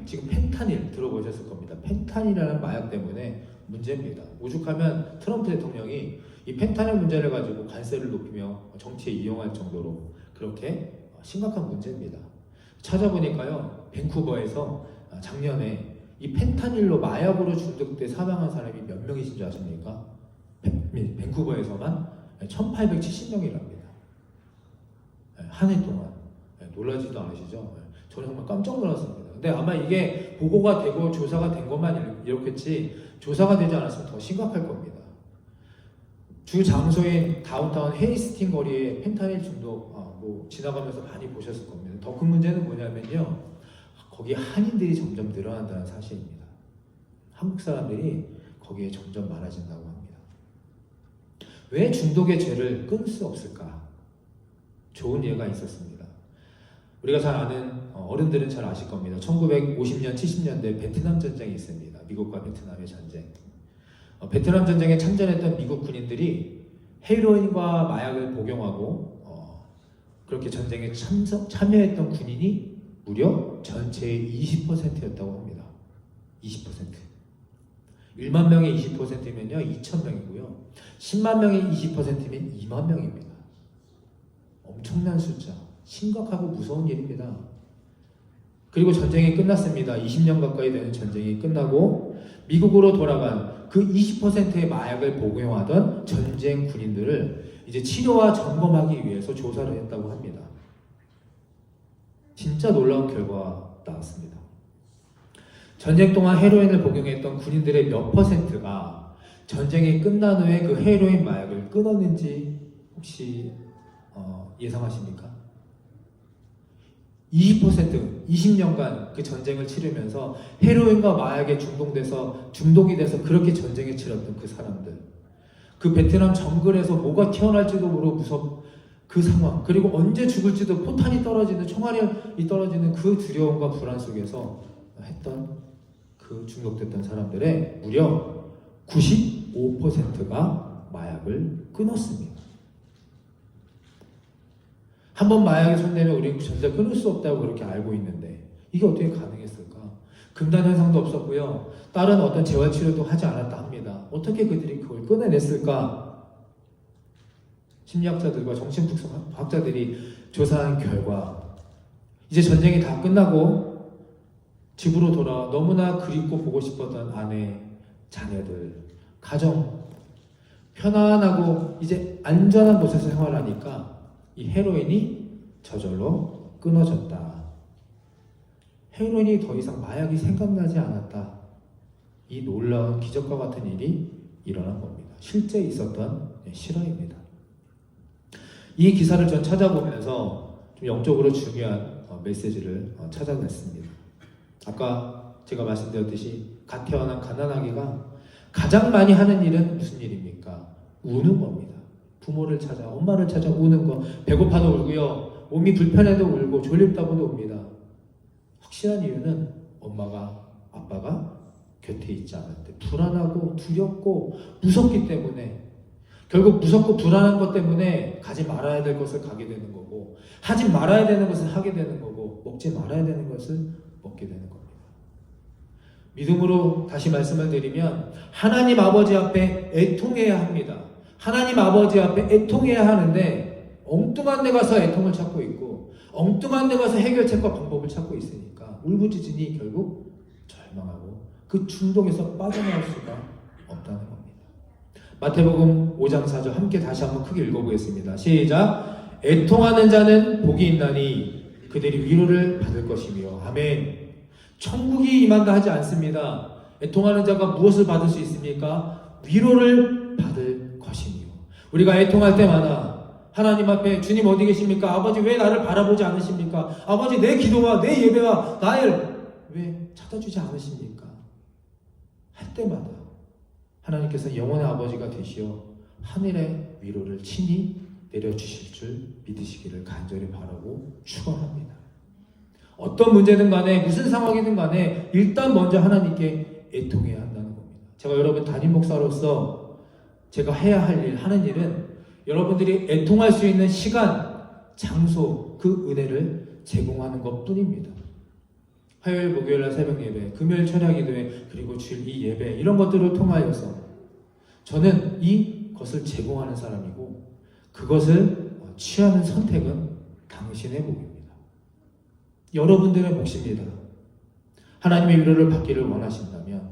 지금 펜타닐 들어보셨을 겁니다. 펜타닐이라는 마약 때문에 문제입니다. 오죽하면 트럼프 대통령이 이 펜타닐 문제를 가지고 관세를 높이며 정치에 이용할 정도로 그렇게 심각한 문제입니다. 찾아보니까요, 밴쿠버에서 작년에 이 펜타닐로 마약으로 중독돼 사망한 사람이 몇 명이신 줄 아십니까? 밴쿠버에서만 1870명이랍니다. 한 해 동안. 놀라지도 않으시죠? 저는 정말 깜짝 놀랐습니다. 근데 아마 이게 보고가 되고 조사가 된 것만 이렇겠지 조사가 되지 않았으면 더 심각할 겁니다. 주 장소인 다운타운 헤이스팅 거리에 펜타닐 중독 지나가면서 많이 보셨을 겁니다. 더 큰 문제는 뭐냐면요, 거기 한인들이 점점 늘어난다는 사실입니다. 한국 사람들이 거기에 점점 많아진다고 합니다. 왜 중독의 죄를 끊을 수 없을까? 좋은 예가 있었습니다. 우리가 잘 아는 어른들은 잘 아실 겁니다. 1950년, 70년대 베트남 전쟁이 있습니다. 미국과 베트남의 전쟁. 베트남 전쟁에 참전했던 미국 군인들이 헤로인과 마약을 복용하고 그렇게 전쟁에 참여했던 군인이 무려 전체의 20%였다고 합니다. 20%. 1만 명의 20%면요 2,000명이고요. 10만 명의 20%면 2만 명입니다. 엄청난 숫자. 심각하고 무서운 일입니다. 그리고 전쟁이 끝났습니다. 20년 가까이 되는 전쟁이 끝나고 미국으로 돌아간 그 20%의 마약을 복용하던 전쟁 군인들을 이제 치료와 점검하기 위해서 조사를 했다고 합니다. 진짜 놀라운 결과가 나왔습니다. 전쟁 동안 헤로인을 복용했던 군인들의 몇 %가 전쟁이 끝난 후에 그 헤로인 마약을 끊었는지 혹시 예상하십니까? 20%, 20년간 그 전쟁을 치르면서 헤로인과 마약에 중독이 돼서 그렇게 전쟁에 치렀던 그 사람들, 그 베트남 정글에서 뭐가 튀어나올지도 모르고 그 상황, 그리고 언제 죽을지도 포탄이 떨어지는, 총알이 떨어지는 그 두려움과 불안 속에서 했던 그 중독됐던 사람들의 무려 95%가 마약을 끊었습니다. 한번 마약에 손대면 우리는 절대 끊을 수 없다고 그렇게 알고 있는데 이게 어떻게 가능했을까? 금단 현상도 없었고요. 다른 어떤 재활치료도 하지 않았다 합니다. 어떻게 그들이 그걸 끊어냈을까? 심리학자들과 정신분석학자들이 조사한 결과 이제 전쟁이 다 끝나고 집으로 돌아와 너무나 그립고 보고 싶었던 아내, 자녀들, 가정 편안하고 이제 안전한 곳에서 생활하니까 이 헤로인이 저절로 끊어졌다. 헤로인이 더 이상 마약이 생각나지 않았다. 이 놀라운 기적과 같은 일이 일어난 겁니다. 실제 있었던 실화입니다. 이 기사를 전 찾아보면서 좀 영적으로 중요한 메시지를 찾아냈습니다. 아까 제가 말씀드렸듯이 갓 태어난 가난아기가 가장 많이 하는 일은 무슨 일입니까? 우는 겁니다. 부모를 찾아, 엄마를 찾아 우는 거. 배고파도 울고요. 몸이 불편해도 울고 졸립다고도 웁니다. 확실한 이유는 엄마가, 아빠가 곁에 있지 않을 때 불안하고 두렵고 무섭기 때문에, 결국 무섭고 불안한 것 때문에 가지 말아야 될 것을 가게 되는 거고, 하지 말아야 되는 것을 하게 되는 거고, 먹지 말아야 되는 것을 먹게 되는 겁니다. 믿음으로 다시 말씀을 드리면 하나님 아버지 앞에 애통해야 합니다. 하나님 아버지 앞에 애통해야 하는데 엉뚱한 데 가서 애통을 찾고 있고 엉뚱한 데 가서 해결책과 방법을 찾고 있으니까 울부짖으니 결국 절망하고 그 중독에서 빠져나올 수가 없다는 겁니다. 마태복음 5장 4절 함께 다시 한번 크게 읽어보겠습니다. 시작. 애통하는 자는 복이 있나니 그들이 위로를 받을 것이며. 아멘. 천국이 임한다 하지 않습니다. 애통하는 자가 무엇을 받을 수 있습니까? 위로를 받을 것이며. 우리가 애통할 때마다 하나님 앞에 주님 어디 계십니까? 아버지 왜 나를 바라보지 않으십니까? 아버지 내 기도와 내 예배와 나를 왜 찾아주지 않으십니까? 할 때마다 하나님께서 영원의 아버지가 되시어 하늘의 위로를 친히 내려주실 줄 믿으시기를 간절히 바라고 축원합니다. 어떤 문제든 간에 무슨 상황이든 간에 일단 먼저 하나님께 애통해야 한다는 겁니다. 제가 여러분 담임 목사로서 제가 해야 할 일, 하는 일은 여러분들이 애통할 수 있는 시간, 장소, 그 은혜를 제공하는 것 뿐입니다. 화요일, 목요일날 새벽 예배, 금요일 철야 기도회, 그리고 주일 이 예배 이런 것들을 통하여서 저는 이것을 제공하는 사람이고 그것을 취하는 선택은 당신의 몫입니다. 여러분들의 몫입니다. 하나님의 위로를 받기를 원하신다면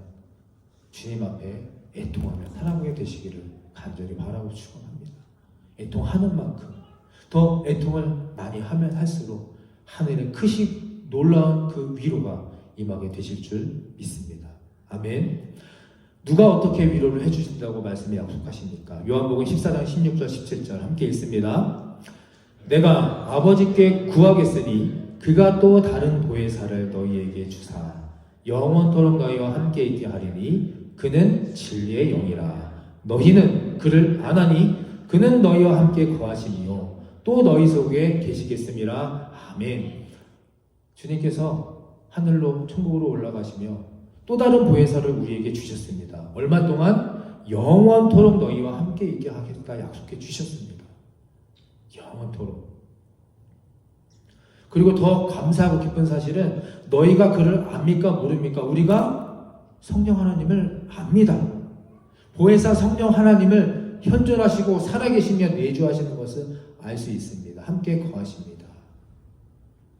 주님 앞에 애통하며 살아가게 되시기를 간절히 바라고 축원합니다. 애통하는 만큼 더 애통을 많이 하면 할수록 하늘의 크신 놀라운 그 위로가 임하게 되실 줄 믿습니다. 아멘. 누가 어떻게 위로를 해주신다고 말씀에 약속하십니까? 요한복음 14장 16절 17절 함께 읽습니다. 내가 아버지께 구하겠으니 그가 또 다른 보혜사를 너희에게 주사 영원토록 너희와 함께 있게 하리니 그는 진리의 영이라. 너희는 그를 아나니 그는 너희와 함께 거하시니요 또 너희 속에 계시겠음이라. 아멘. 주님께서 하늘로 천국으로 올라가시며 또 다른 보혜사를 우리에게 주셨습니다. 얼마 동안 영원토록 너희와 함께 있게 하겠다 약속해 주셨습니다. 영원토록. 그리고 더 감사하고 기쁜 사실은 너희가 그를 압니까 모릅니까? 우리가 성령 하나님을 압니다. 보혜사 성령 하나님을 현존하시고 살아계시며 내주하시는 것을 알 수 있습니다. 함께 거하십니다.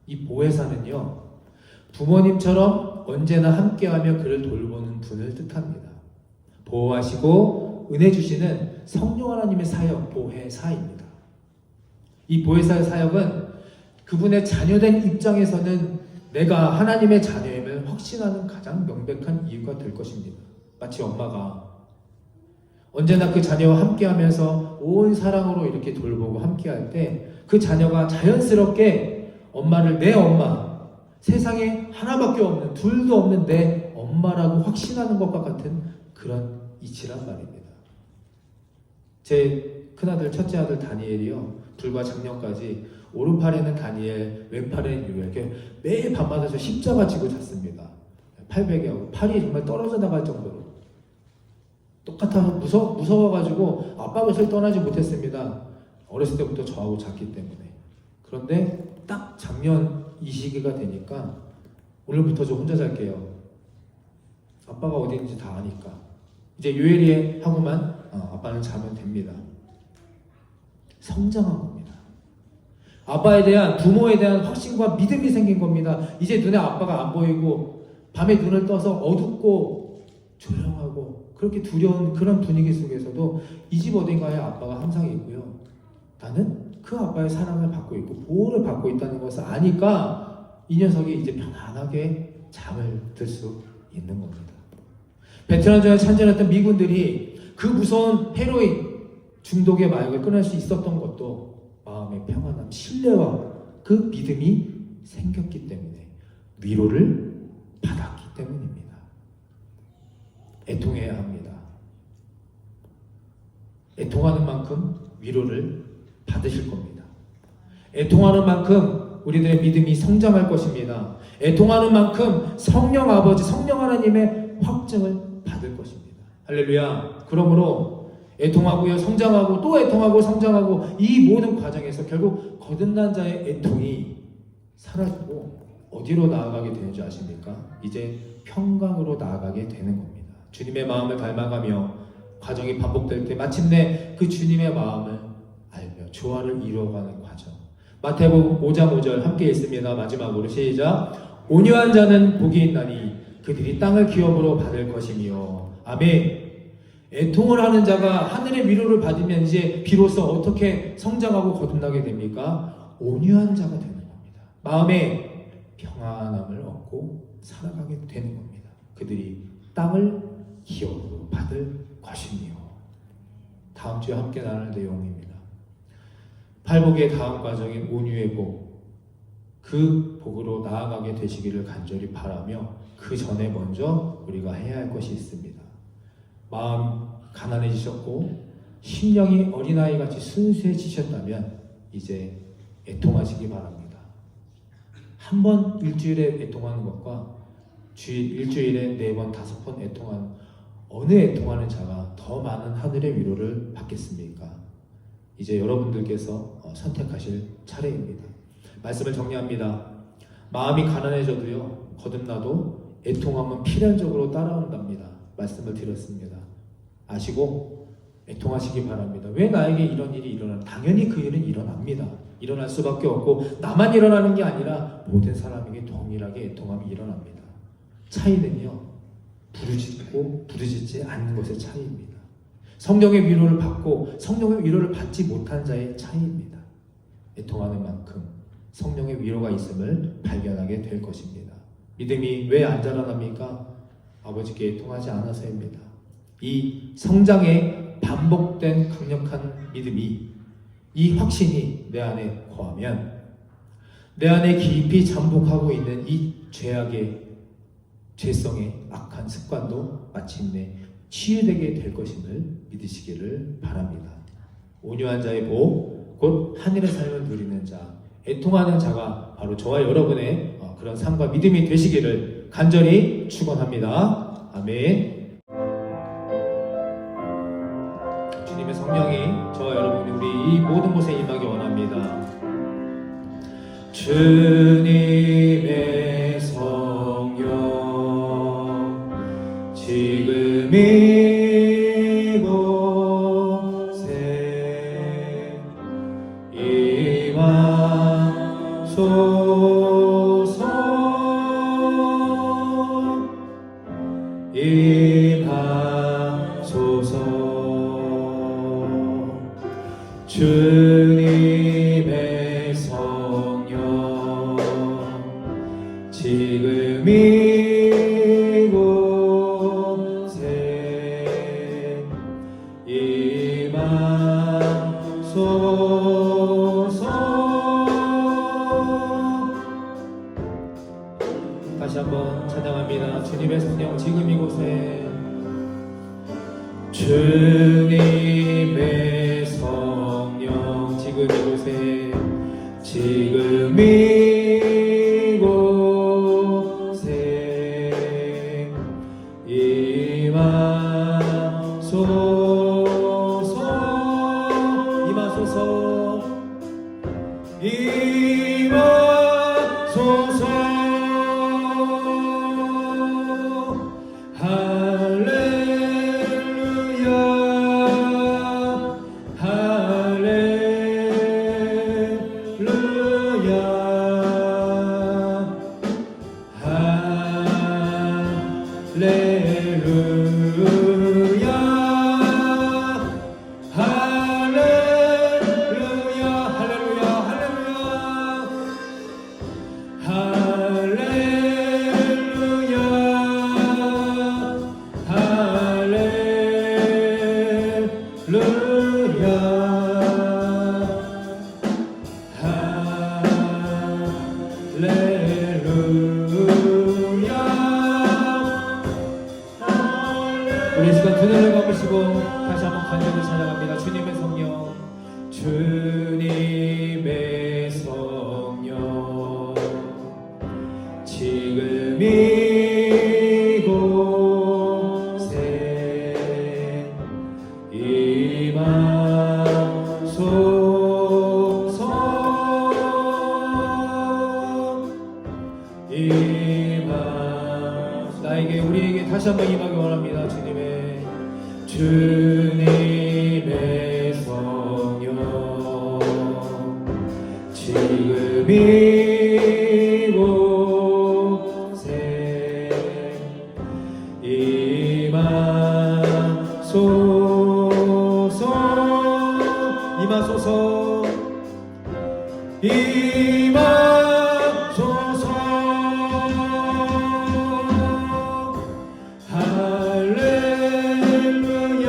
이 보혜사는요, 부모님처럼 언제나 함께하며 그를 돌보는 분을 뜻합니다. 보호하시고 은혜 주시는 성령 하나님의 사역, 보혜사입니다. 이 보혜사의 사역은 그분의 자녀된 입장에서는 내가 하나님의 자녀임을 확신하는 가장 명백한 이유가 될 것입니다. 마치 엄마가 언제나 그 자녀와 함께하면서 온 사랑으로 이렇게 돌보고 함께할 때 그 자녀가 자연스럽게 엄마를 내 엄마, 세상에 하나밖에 없는, 둘도 없는 내 엄마라고 확신하는 것과 같은 그런 이치란 말입니다. 제 큰아들, 첫째 아들 다니엘이요, 불과 작년까지 오른팔에는 다니엘, 왼팔에는 유엘, 이렇게 매일 밤마다 저 십자가 지고 잤습니다. 팔베개하고 팔이 정말 떨어져 나갈 정도로 똑같아서 무서워가지고 아빠 곁을 떠나지 못했습니다. 어렸을 때부터 저하고 잤기 때문에. 그런데 딱 작년 이 시기가 되니까 오늘부터 저 혼자 잘게요. 아빠가 어디 있는지 다 아니까. 이제 유엘이 하고만 아빠는 자면 됩니다. 성장한 겁니다. 아빠에 대한, 부모에 대한 확신과 믿음이 생긴 겁니다. 이제 눈에 아빠가 안 보이고 밤에 눈을 떠서 어둡고 조용하고 그렇게 두려운 그런 분위기 속에서도 이 집 어딘가에 아빠가 항상 있고요. 나는 그 아빠의 사랑을 받고 있고 보호를 받고 있다는 것을 아니까 이 녀석이 이제 편안하게 잠을 들 수 있는 겁니다. 베트남전에 참전했던 미군들이 그 무서운 헤로인 중독의 마약을 끊을 수 있었던 것도 마음의 평안함, 신뢰와 그 믿음이 생겼기 때문에, 위로를 받았기 때문입니다. 애통해야 합니다. 애통하는 만큼 위로를 받으실 겁니다. 애통하는 만큼 우리들의 믿음이 성장할 것입니다. 애통하는 만큼 성령 아버지, 성령 하나님의 확증을 받을 것입니다. 할렐루야. 그러므로 애통하고요, 성장하고 또 애통하고 성장하고 이 모든 과정에서 결국 거듭난 자의 애통이 사라지고 어디로 나아가게 되는지 아십니까? 이제 평강으로 나아가게 되는 겁니다. 주님의 마음을 닮아가며 과정이 반복될 때 마침내 그 주님의 마음을 알며 조화를 이루어가는 과정. 마태복음 5장 5절 함께 읽습니다. 마지막으로 시작. 온유한 자는 복이 있나니 그들이 땅을 기업으로 받을 것이며. 아멘. 애통을 하는 자가 하늘의 위로를 받으면 이제 비로소 어떻게 성장하고 거듭나게 됩니까? 온유한 자가 되는 겁니다. 마음에 평안함을 얻고 살아가게 되는 겁니다. 그들이 땅을 기업으로 받을 것이며. 다음 주에 함께 나눌 내용입니다. 팔복의 다음 과정인 온유의 복, 그 복으로 나아가게 되시기를 간절히 바라며 그 전에 먼저 우리가 해야 할 것이 있습니다. 마음 가난해지셨고 심령이 어린아이같이 순수해지셨다면 이제 애통하시기 바랍니다. 한 번 일주일에 애통하는 것과 일주일에 4번, 5번 애통하는, 어느 애통하는 자가 더 많은 하늘의 위로를 받겠습니까? 이제 여러분들께서 선택하실 차례입니다. 말씀을 정리합니다. 마음이 가난해져도요, 거듭나도 애통함은 필연적으로 따라온답니다. 말씀을 드렸습니다. 아시고 애통하시기 바랍니다. 왜 나에게 이런 일이 일어나? 당연히 그 일은 일어납니다. 일어날 수밖에 없고 나만 일어나는 게 아니라 모든 사람에게 동일하게 애통함이 일어납니다. 차이는요, 부르짖고 부르짖지 않는 것의 차이입니다. 성령의 위로를 받고 성령의 위로를 받지 못한 자의 차이입니다. 애통하는 만큼 성령의 위로가 있음을 발견하게 될 것입니다. 믿음이 왜 안 자라납니까? 아버지께 애통하지 않아서입니다. 이 성장의 반복된 강력한 믿음이, 이 확신이 내 안에 거하면 내 안에 깊이 잠복하고 있는 이 죄성의 악한 습관도 마침내 치유되게 될 것임을 믿으시기를 바랍니다. 온유한 자의 복, 곧 하늘의 삶을 누리는 자, 애통하는 자가 바로 저와 여러분의 그런 삶과 믿음이 되시기를 간절히 축원합니다. 아멘. 주님의 성령이 저와 여러분이 우리 이 모든 곳에 임하기 원합니다. 주님의 성령 지금 이곳에 임하소서. 주님의 성령 지금 이곳에 임하소서. 다시 한번 찬양합니다. 주님의 성령 지금 이곳에, 주님의 성령 지금 이곳에, 지금 이곳에 임하소서. 임하소서. 임하소서. 할렐루야. 할렐루야. 할렐루야. 할렐루야. 우리 시간 두 눈을 감으시고 다시 한번 간절히 찬양합니다. 주님의 성령, 주님의 성령 지금 이곳에 임하소서. 나에게, 우리에게 다시 한번 임하기 원합니다. 주님의 성령 지금 이곳에 임하소서. 임하소서. 임하소서. 할렐루야.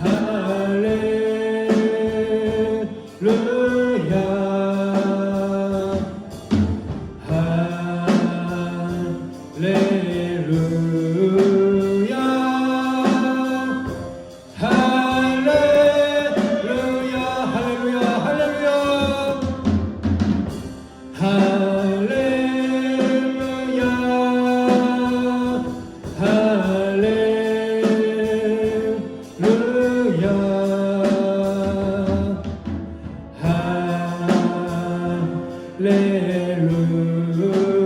할렐루야. 할렐루야. 할렐루야.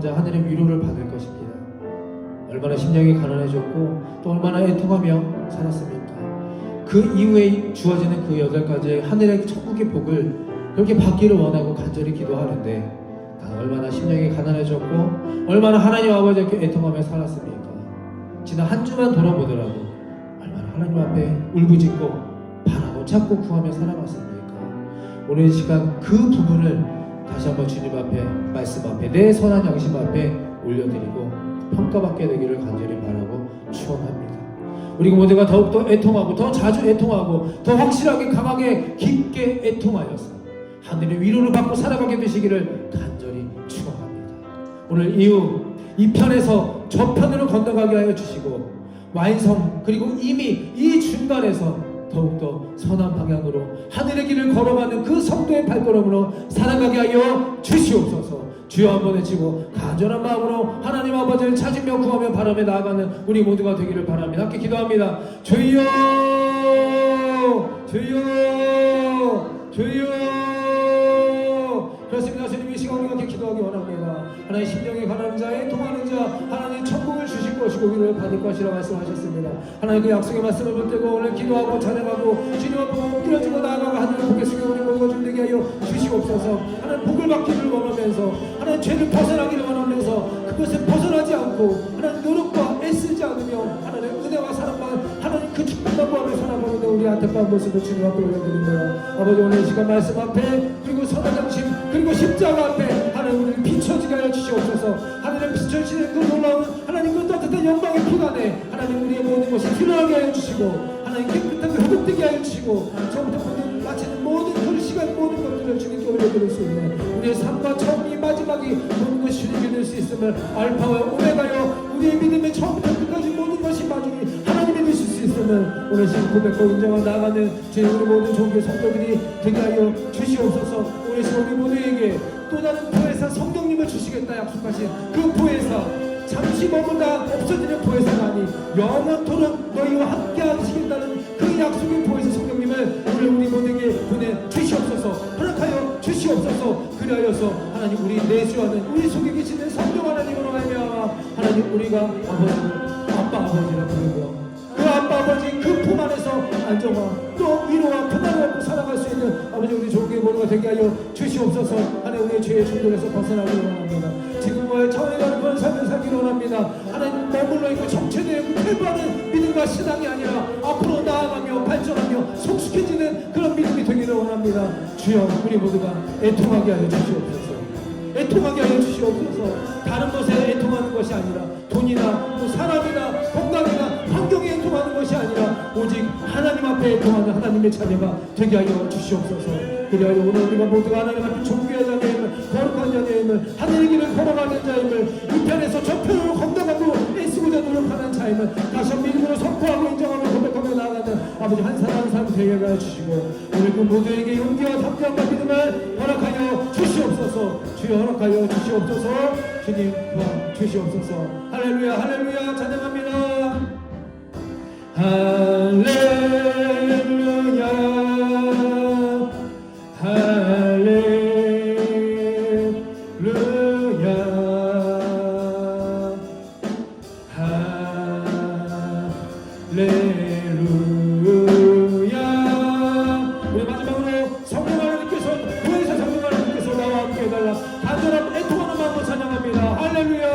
자 하늘의 위로를 받을 것입니다. 얼마나 심령이 가난해졌고 또 얼마나 애통하며 살았습니까? 그 이후에 주어지는 그 8가지의 하늘의 천국의 복을 그렇게 받기를 원하고 간절히 기도하는데 나는 얼마나 심령이 가난해졌고 얼마나 하나님 아버지께 애통하며 살았습니까? 지난 한 주만 돌아보더라도 얼마나 하나님 앞에 울부짖고 바라고 찾고 구하며 살아왔습니까? 오늘 이 시간 그 부분을 다시 한번 주님 앞에 말씀 앞에 내 선한 양심 앞에 올려드리고 평가받게 되기를 간절히 바라고 축원합니다. 우리 모두가 더욱더 애통하고 더 자주 애통하고 더 확실하게 강하게 깊게 애통하여서 하늘의 위로를 받고 살아가게 되시기를 간절히 축원합니다. 오늘 이후 이 편에서 저 편으로 건너가게 하여 주시고 완성 그리고 이미 이 중간에서 더욱더 선한 방향으로 하늘의 길을 걸어가는 그 성도의 발걸음으로 살아가게 하여 주시옵소서. 주여 한번 외치고 간절한 마음으로 하나님 아버지를 찾으며 구하며 바라며 나아가는 우리 모두가 되기를 바랍니다. 함께 기도합니다. 주여 주여 주여. 그렇습니다. 주님 이 시간 우리가 이렇게 기도하기 원합니다. 하나님 심령이 가난한 자에 통하는 자 하나님 천국을 주실 것이고 위로를 받을 것이라 말씀하셨습니다. 하나님 그 약속의 말씀을 붙들고 오늘 기도하고 찬양하고 주님 앞에 엎드려지고 나아가고 하늘의 복의 속에 우리 모두가 좀 되게 하여 주시옵소서. 하나님 복을 받기를 원하면서 하나님 죄를 벗어나기를 원하면서 그것을 벗어나지 않고 하나님 노력과 애쓰지 않으며 하나님 은혜와 사랑과 하나님 그 축복과 구하며 살아가는 우리 안타까운 모습을 주님 앞에 올려드립니다. 아버지 오늘 이 시간 말씀 앞에 그리고 선한 양심 그리고 십자가 앞에 하나님 우리를 비춰지게 하여 주시옵소서. 하나님 비춰지는 그 놀라운 하나님 그 따뜻한 영광의 피관에 하나님 우리의 모든 것이 드러나게 하여 주시고 하나님 깨끗하게 회복되게 하여 주시고 저부터 모든 마치는 모든 그 시간 모든 것들을 주님께 올려드릴 수 있는 우리의 삶과 처음이 마지막이 모든 것이 주님께 될 수 있음을 알파와 오메가여 우리의 믿음의 처음부터 끝까지 모든 것이 마중이 하나님이 되실 수 있음을 오늘 시간 고백하고 인정하고 나아가는 주님 우리 모든 종교 성도들이 되게 하여 주시옵소서. 오늘 시간 우리 모두에게 또 다른 부회사 성령님을 주시겠다 약속하신 그 부회사 잠시 머무다 없어지는 부회사가 아니 영원토록 너희와 함께 하시겠다는 그 약속의 부회사 성령님을 오늘 우리 모두에게 보내 주시옵소서. 허락하여 주시옵소서. 그리하여서 하나님 우리 내주하는 우리 속에 계시는 성령 하나님으로 말미암아 하나님 우리가 아버지를 아빠 아버지라 부르며 그 아빠 아버지 그 품 안에서 안정화 또 위로와 편안을 얻고 살아갈 수 있는 아버지 우리 종교의 모두가 되게 하여 주시옵소서. 하나님 우리의 죄의 중독에서 벗어나기를 원합니다. 지금과의 차원에 가는 그런 삶을 살기를 원합니다. 하나님 머물러 있고 정체되어 있고 퇴보하는 믿음과 신앙이 아니라 앞으로 나아가며 발전하며 성숙해지는 그런 믿음이 되기를 원합니다. 주여 우리 모두가 애통하게 하여 주시옵소서. 애통하게 하여 주시옵소서. 다른 것에 애통하는 것이 아니라 돈이나 또 사람이나 건강이나 환경에 애통하는 것이 아니라 오직 하나님 앞에 애통하는 하나님의 자녀가 되게 하여 주시옵소서. 그리하여 오늘 우리가 모두가 하나님 앞에 존귀한 자녀임을 거룩한 자녀임을 하늘의 길을 걸어가는 자임을 이 편에서 저 편으로 건너가고 애쓰고자 노력하는 자임을 다시 한번 믿음으로 선포하고 인정하고 고백하며 나아가는 아버지 한 사람 한 사람 되게 하여 주시고 오늘 그 모두에게 용기와 담대함과 믿음을 허락하여 주시옵소서. 주여 허락하여 주시옵소서. 주님 도와 주시옵소서. 할렐루야 할렐루야 찬양합니다. 할렐루야 할렐루야 할렐루야. 우리 마지막으로 성령 하나님께서 부회사 성령 하나님께서 나와 함께 해달라 간절한 애통하는 마음으로 찬양합니다. 할렐루야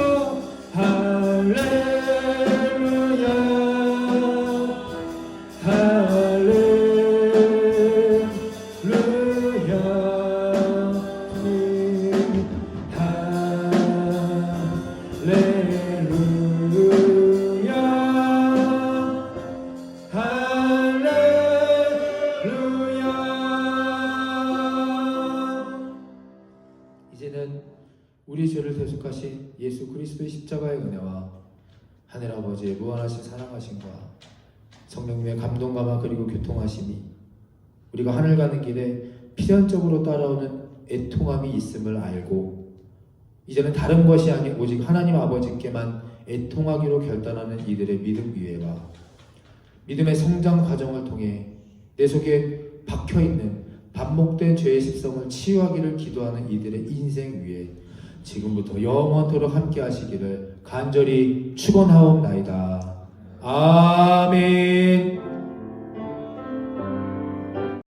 할렐루야 이제는 우리 죄를 대속하신 예수 그리스도의 십자가의 은혜와 하늘 아버지의 무한하신 사랑하심과 성령님의 감동감화 그리고 교통하심이 우리가 하늘 가는 길에 필연적으로 따라오는 애통함이 있음을 알고 이제는 다른 것이 아닌 오직 하나님 아버지께만 애통하기로 결단하는 이들의 믿음 위에와 믿음의 성장 과정을 통해 내 속에 박혀있는 반복된 죄의 습성을 치유하기를 기도하는 이들의 인생 위에 지금부터 영원토록 함께 하시기를 간절히 축원하옵나이다. 아멘.